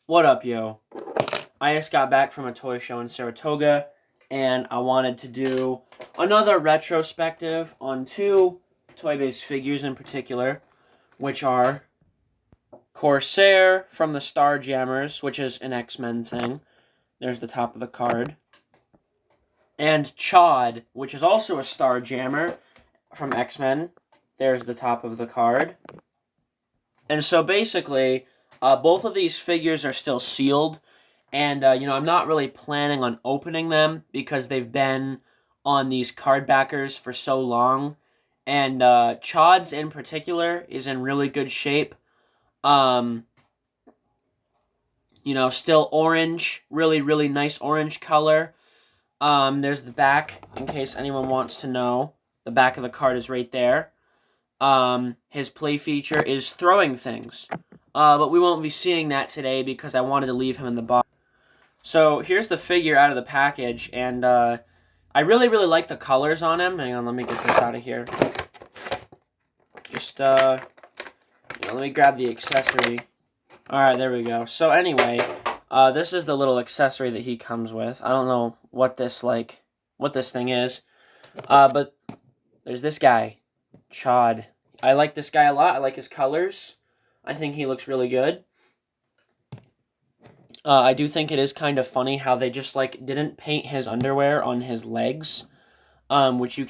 What up, yo? I just got back from a toy show in Saratoga, and I wanted to do another retrospective on two Toybiz figures in particular, which are Corsair from the Starjammers, which is an X-Men thing. There's the top of the card. And Chod, which is also a Starjammer from X-Men. There's the top of the card. And so basically, both of these figures are still sealed. And, I'm not really planning on opening them because they've been on these card backers for so long. And Chod's in particular is in really good shape. Still orange. Really, really nice orange color. There's the back, in case anyone wants to know. The back of the card is right there. His play feature is throwing things. But we won't be seeing that today because I wanted to leave him in the box. So here's the figure out of the package, and I really, really like the colors on him. Hang on, let me get this out of here. Just, let me grab the accessory. Alright, there we go. So anyway, this is the little accessory that he comes with. I don't know what this thing is. But there's this guy, Chod. I like this guy a lot. I like his colors. I think he looks really good. I do think it is kind of funny how they just, didn't paint his underwear on his legs. Which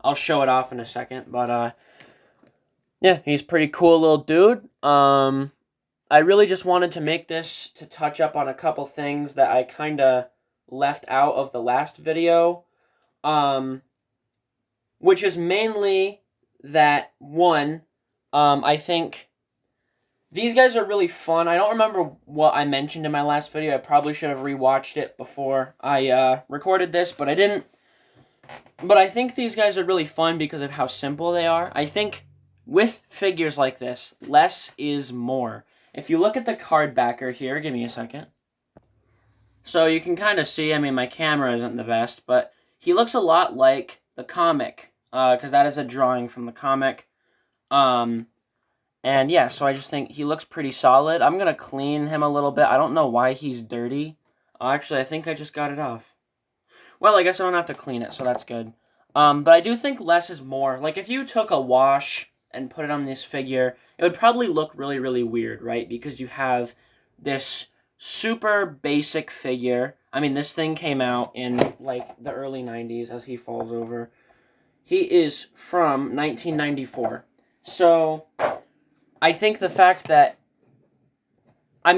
I'll show it off in a second. But, yeah, he's a pretty cool little dude. I really just wanted to make this to touch up on a couple things that I kind of left out of the last video. Which is mainly that, one, I think these guys are really fun. I don't remember what I mentioned in my last video. I probably should have rewatched it before I recorded this, but I didn't. But I think these guys are really fun because of how simple they are. I think with figures like this, less is more. If you look at the card backer here, give me a second. So you can kind of see, my camera isn't the best, but he looks a lot like the comic, because that is a drawing from the comic. And yeah, so I just think he looks pretty solid. I'm going to clean him a little bit. I don't know why he's dirty. Actually, I think I just got it off. Well, I guess I don't have to clean it, so that's good. But I do think less is more. Like, if you took a wash and put it on this figure, it would probably look really, really weird, right? Because you have this super basic figure. This thing came out in, the early 90s as he falls over. He is from 1994. So I think the fact that, I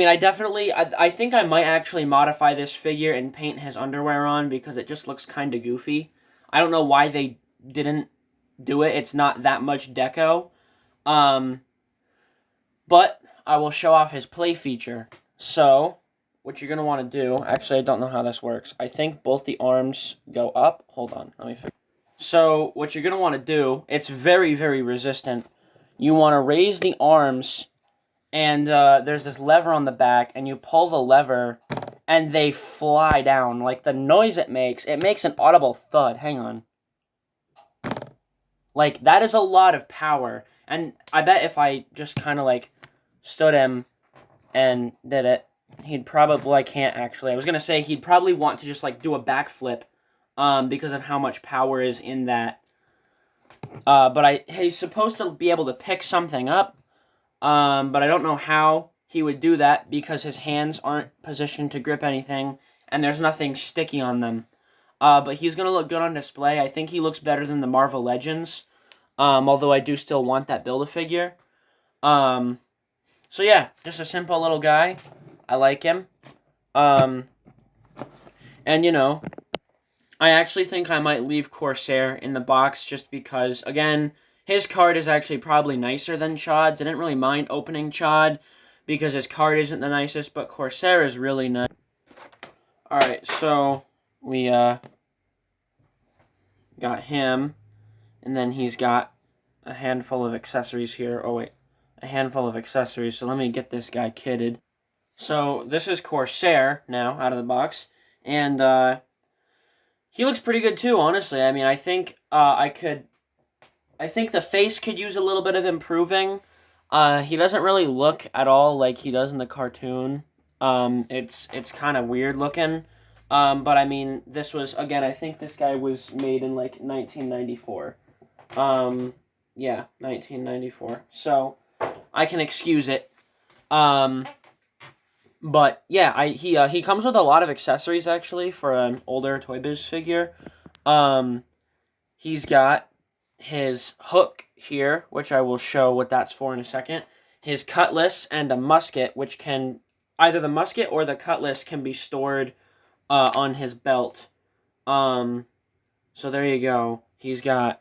think I might actually modify this figure and paint his underwear on because it just looks kind of goofy. I don't know why they didn't do it. It's not that much deco. But I will show off his play feature. So, what you're going to want to do, actually I don't know how this works. I think both the arms go up. Hold on, let me fix. So, what you're going to want to do, it's very, very resistant. You want to raise the arms, and there's this lever on the back, and you pull the lever, and they fly down. Like, the noise it makes an audible thud. Hang on. Like, that is a lot of power. And I bet if I just kind of, stood him and did it, he'd probably, well, I can't actually. I was going to say he'd probably want to just, do a backflip, because of how much power is in that. But he's supposed to be able to pick something up, but I don't know how he would do that because his hands aren't positioned to grip anything, and there's nothing sticky on them. But he's going to look good on display. I think he looks better than the Marvel Legends, although I do still want that Build-A-Figure. So yeah, just a simple little guy. I like him. And, I actually think I might leave Corsair in the box just because, again, his card is actually probably nicer than Chod's. I didn't really mind opening Chod because his card isn't the nicest, but Corsair is really nice. Alright, so we got him, and then he's got a handful of accessories here. Oh, wait. A handful of accessories, so let me get this guy kitted. So, this is Corsair now, out of the box, and, he looks pretty good too, honestly. I think I think the face could use a little bit of improving. He doesn't really look at all like he does in the cartoon. It's kind of weird looking. But I mean, this was, again, I think this guy was made in like 1994. Yeah, 1994. So I can excuse it. But yeah, he comes with a lot of accessories actually for an older Toybiz figure. He's got his hook here, which I will show what that's for in a second. His cutlass and a musket, which can either the musket or the cutlass can be stored on his belt. So there you go. He's got,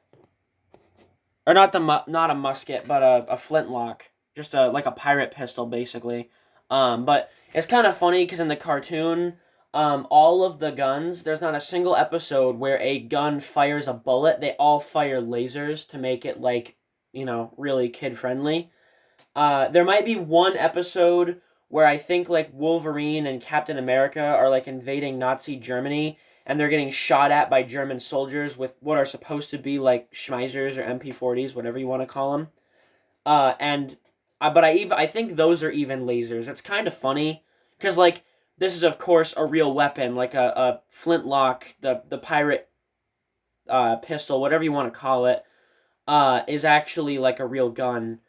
or not a musket, but a flintlock, just like a pirate pistol, basically. But it's kind of funny because in the cartoon, all of the guns, there's not a single episode where a gun fires a bullet. They all fire lasers to make it like, really kid friendly. There might be one episode where I think like Wolverine and Captain America are like invading Nazi Germany and they're getting shot at by German soldiers with what are supposed to be like Schmeisers or MP40s, whatever you want to call them. But I think those are even lasers. It's kind of funny because like this is of course a real weapon, like a flintlock, the pirate pistol, whatever you want to call it, is actually like a real gun.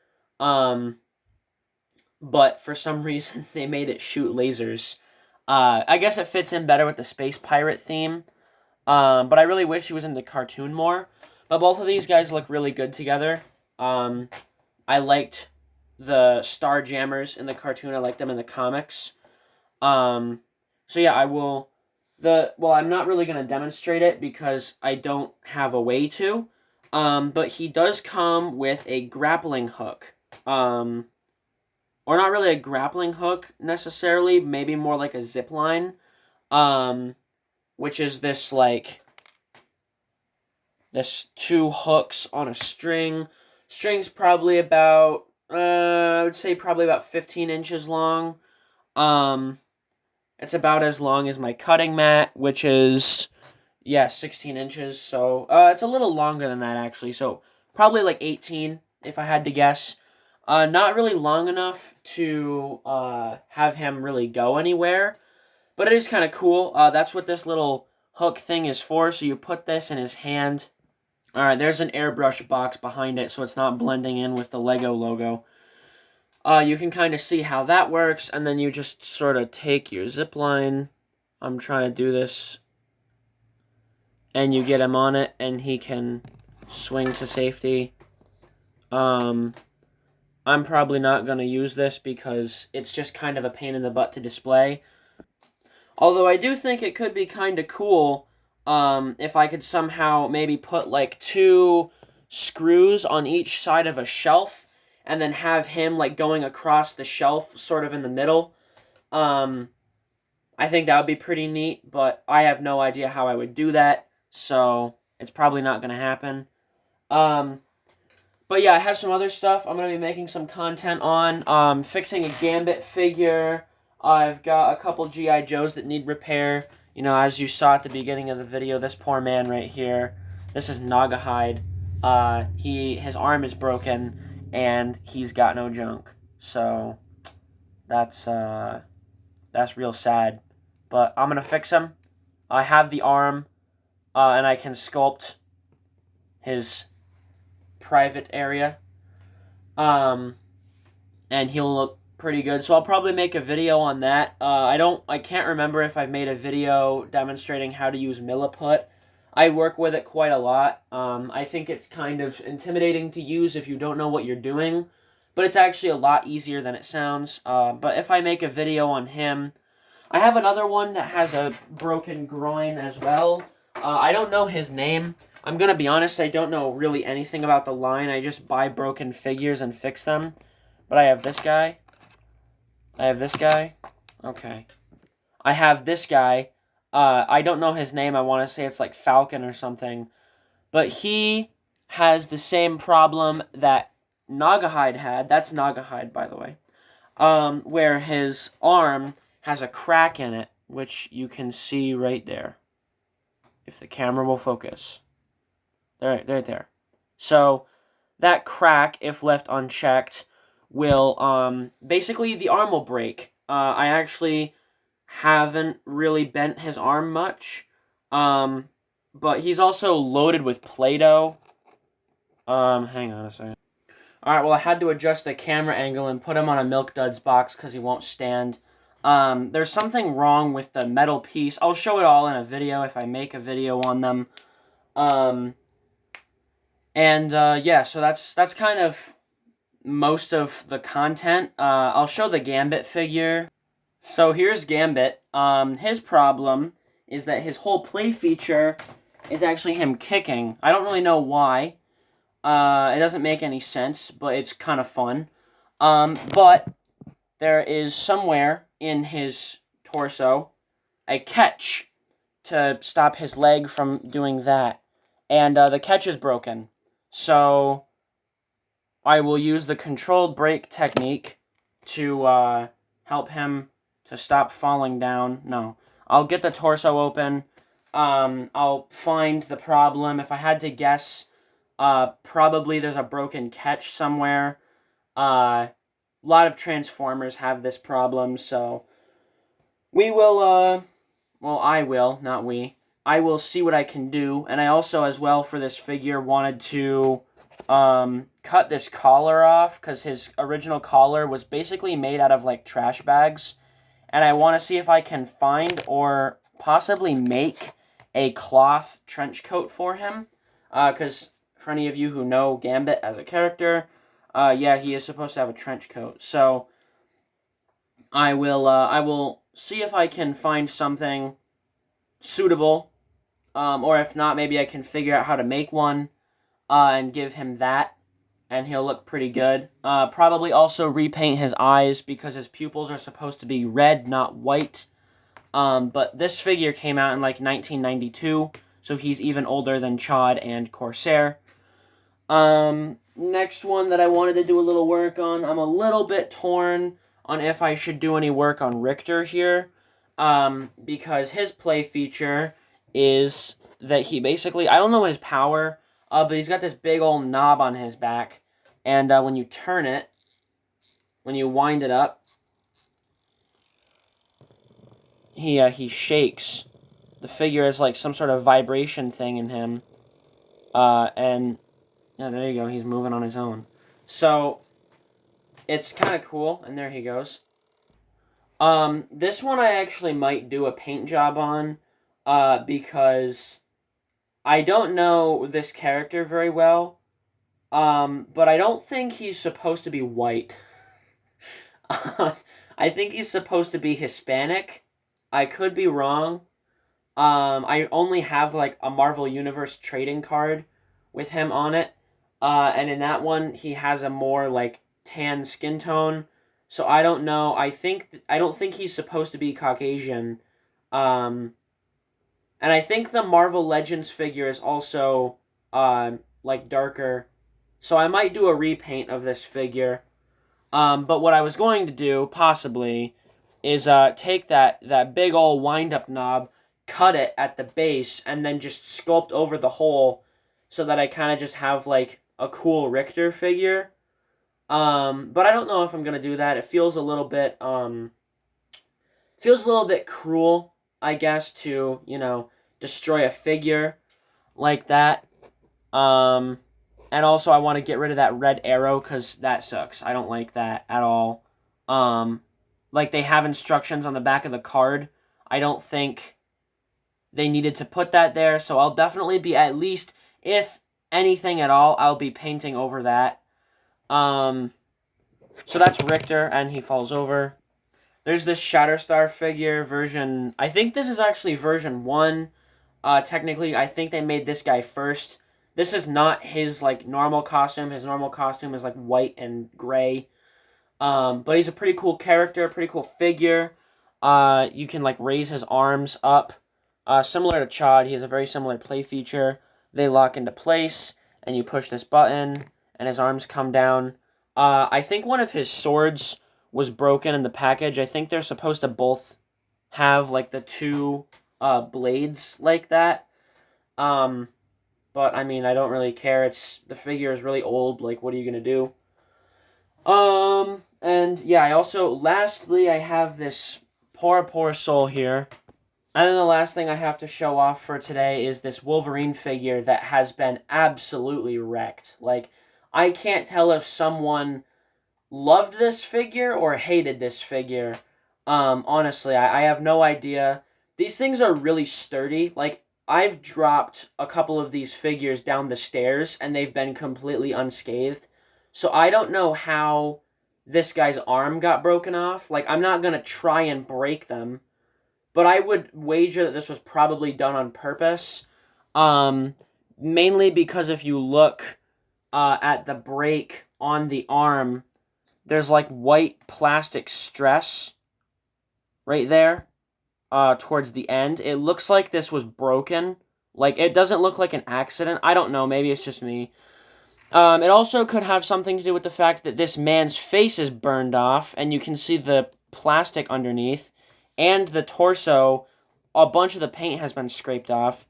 But for some reason they made it shoot lasers. I guess it fits in better with the space pirate theme. But I really wish he was in the cartoon more. But both of these guys look really good together. I liked the Star Jammers in the cartoon. I liked them in the comics. So yeah, I'm not really going to demonstrate it because I don't have a way to. But he does come with a grappling hook. Or not really a grappling hook necessarily, maybe more like a zip line, which is this two hooks on a string. String's probably about, I would say probably about 15 inches long. It's about as long as my cutting mat, which is, 16 inches, so, it's a little longer than that actually, so probably like 18, if I had to guess. Not really long enough to have him really go anywhere, but it is kind of cool. That's what this little hook thing is for, so you put this in his hand. Alright, there's an airbrush box behind it, so it's not blending in with the Lego logo. You can kind of see how that works, and then you just sort of take your zip line. I'm trying to do this. And you get him on it, and he can swing to safety. I'm probably not going to use this because it's just kind of a pain in the butt to display. Although I do think it could be kind of cool if I could somehow maybe put like 2 screws on each side of a shelf and then have him like going across the shelf sort of in the middle. I think that would be pretty neat, but I have no idea how I would do that, so it's probably not going to happen. But yeah, I have some other stuff I'm going to be making some content on. Fixing a Gambit figure. I've got a couple G.I. Joes that need repair. As you saw at the beginning of the video, this poor man right here. This is Nagahide. His arm is broken, and he's got no junk. So, that's real sad. But I'm going to fix him. I have the arm, and I can sculpt his private area, and he'll look pretty good, so I'll probably make a video on that. I can't remember if I've made a video demonstrating how to use Milliput. I work with it quite a lot. I think it's kind of intimidating to use if you don't know what you're doing, but it's actually a lot easier than it sounds. But if I make a video on him, I have another one that has a broken groin as well. I don't know his name. I'm going to be honest, I don't know really anything about the line. I just buy broken figures and fix them. But I have this guy. I have this guy. Okay. I have this guy. I don't know his name. I want to say it's like Falcon or something. But he has the same problem that Nagahide had. That's Nagahide, by the way. Where his arm has a crack in it, which you can see right there. If the camera will focus. Right there. So, that crack, if left unchecked, will, basically the arm will break. I actually haven't really bent his arm much. But he's also loaded with Play-Doh. Hang on a second. Alright, well, I had to adjust the camera angle and put him on a Milk Duds box because he won't stand. There's something wrong with the metal piece. I'll show it all in a video if I make a video on them. Yeah, so that's kind of most of the content. I'll show the Gambit figure. So here's Gambit. His problem is that his whole play feature is actually him kicking. I don't really know why. It doesn't make any sense, but it's kind of fun. But there is somewhere in his torso a catch to stop his leg from doing that. And the catch is broken. So I will use the controlled break technique to help him to stop falling down. No. I'll get the torso open. I'll find the problem. If I had to guess, probably there's a broken catch somewhere. A lot of Transformers have this problem, so we will, well, I will, not we. I will see what I can do, and I also, as well, for this figure, wanted to cut this collar off, because his original collar was basically made out of, like, trash bags, and I want to see if I can find or possibly make a cloth trench coat for him, because for any of you who know Gambit as a character, yeah, he is supposed to have a trench coat, so I will see if I can find something suitable, or if not, maybe I can figure out how to make one, and give him that, and he'll look pretty good. Probably also repaint his eyes, because his pupils are supposed to be red, not white. But this figure came out in, like, 1992, so he's even older than Chad and Corsair. Next one that I wanted to do a little work on, I'm a little bit torn on if I should do any work on Richter here, because his play feature is that he basically, I don't know his power, but he's got this big old knob on his back, and when you turn it, when you wind it up, he shakes. The figure is like some sort of vibration thing in him, and yeah, there you go, he's moving on his own. So, it's kind of cool, and there he goes. This one I actually might do a paint job on, because I don't know this character very well, but I don't think he's supposed to be white. I think he's supposed to be Hispanic. I could be wrong. I only have, like, a Marvel Universe trading card with him on it, and in that one, he has a more, like, tan skin tone, so I don't know. I don't think he's supposed to be Caucasian, and I think the Marvel Legends figure is also, like, darker, so I might do a repaint of this figure, but what I was going to do, possibly, is, take that big ol' wind-up knob, cut it at the base, and then just sculpt over the hole, so that I kind of just have, like, a cool Richter figure. But I don't know if I'm gonna do that. It feels a little bit, cruel, I guess, to, you know, destroy a figure like that. And also I want to get rid of that red arrow, because that sucks. I don't like that at all. Like, they have instructions on the back of the card. I don't think they needed to put that there, so I'll definitely be, at least, if anything at all, I'll be painting over that. So that's Richter, and he falls over. There's this Shatterstar figure, version, I think this is actually version 1. Technically, I think they made this guy first. This is not his, like, normal costume. His normal costume is, like, white and gray. But he's a pretty cool character, pretty cool figure. You can, like, raise his arms up. Similar to Chad, he has a very similar play feature. They lock into place, and you push this button, and his arms come down. I think one of his swords was broken in the package. I think they're supposed to both have, like, the two blades like that. But, I mean, I don't really care. The figure is really old. Like, what are you going to do? And yeah, lastly, I have this poor soul here. And then the last thing I have to show off for today is this Wolverine figure that has been absolutely wrecked. Like, I can't tell if someone loved this figure or hated this figure. Honestly, I have no idea. These things are really sturdy. Like, I've dropped a couple of these figures down the stairs and they've been completely unscathed. So I don't know how this guy's arm got broken off. Like, I'm not gonna try and break them, but I would wager that this was probably done on purpose. Um, Mainly because if you look at the break on the arm, there's like white plastic stress right there towards the end. It looks like this was broken. Like, it doesn't look like an accident. I don't know. Maybe it's just me. It also could have something to do with the fact that this man's face is burned off, and you can see the plastic underneath, and the torso, a bunch of the paint has been scraped off.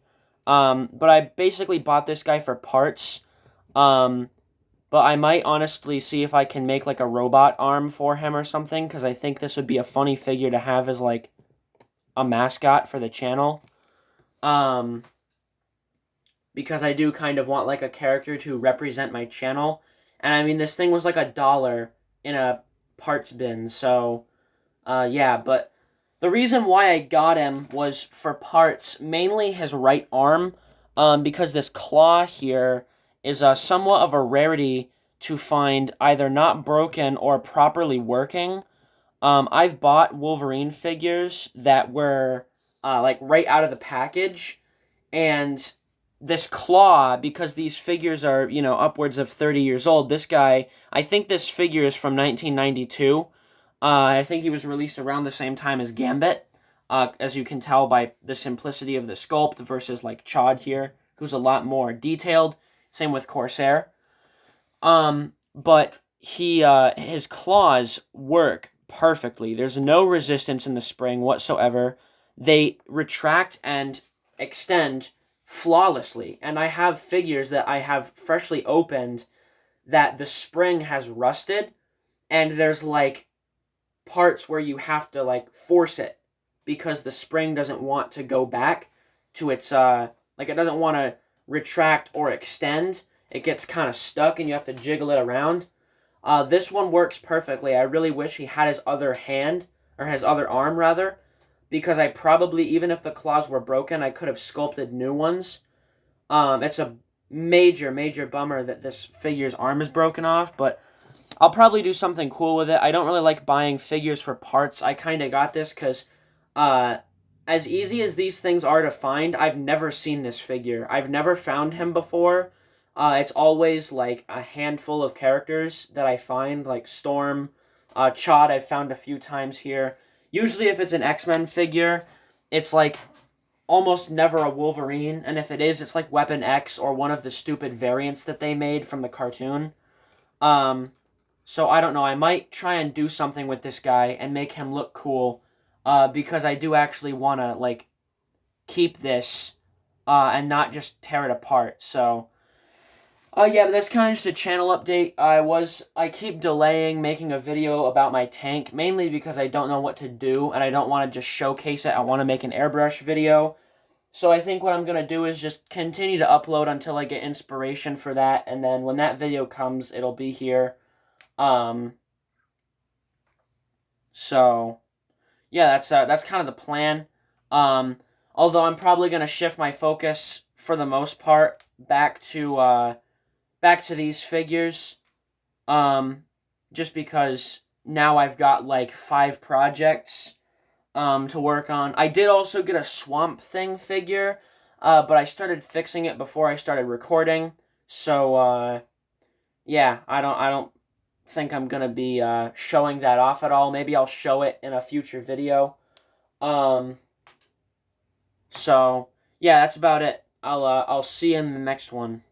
But I basically bought this guy for parts. But I might honestly see if I can make like a robot arm for him or something, because I think this would be a funny figure to have as like a mascot for the channel. Because I do kind of want like a character to represent my channel. And I mean, this thing was like $1 in a parts bin, so yeah, but the reason why I got him was for parts, mainly his right arm, because this claw here is somewhat of a rarity to find either not broken or properly working. I've bought Wolverine figures that were like right out of the package, and this claw, because these figures are, upwards of 30 years old, this guy, I think this figure is from 1992. I think he was released around the same time as Gambit, as you can tell by the simplicity of the sculpt versus like Chad here, who's a lot more detailed. Same with Corsair. But his claws work perfectly. There's no resistance in the spring whatsoever. They retract and extend flawlessly. And I have figures that I have freshly opened that the spring has rusted, and there's like parts where you have to like force it because the spring doesn't want to go back to its like it doesn't want to retract or extend. It gets kind of stuck and you have to jiggle it around. This one works perfectly. I really wish he had his other hand, or his other arm rather, because I probably, even if the claws were broken, I could have sculpted new ones. It's a major bummer that this figure's arm is broken off, but I'll probably do something cool with it. I don't really like buying figures for parts. I kind of got this because as easy as these things are to find, I've never seen this figure. I've never found him before. It's always like a handful of characters that I find, like Storm, Chad I've found a few times here. Usually if it's an X-Men figure, it's like almost never a Wolverine, and if it is, it's like Weapon X or one of the stupid variants that they made from the cartoon. So I don't know, I might try and do something with this guy and make him look cool, because I do actually want to, like, keep this, and not just tear it apart, so... yeah, but that's kind of just a channel update. I keep delaying making a video about my tank, mainly because I don't know what to do, and I don't want to just showcase it. I want to make an airbrush video. So I think what I'm going to do is just continue to upload until I get inspiration for that, and then when that video comes, it'll be here. So, yeah, that's kind of the plan. Although I'm probably going to shift my focus, for the most part, back to these figures, just because now I've got like 5 projects to work on. I did also get a Swamp Thing figure, but I started fixing it before I started recording, so yeah, I don't think I'm gonna be showing that off at all. Maybe I'll show it in a future video. So yeah, that's about it. I'll see you in the next one.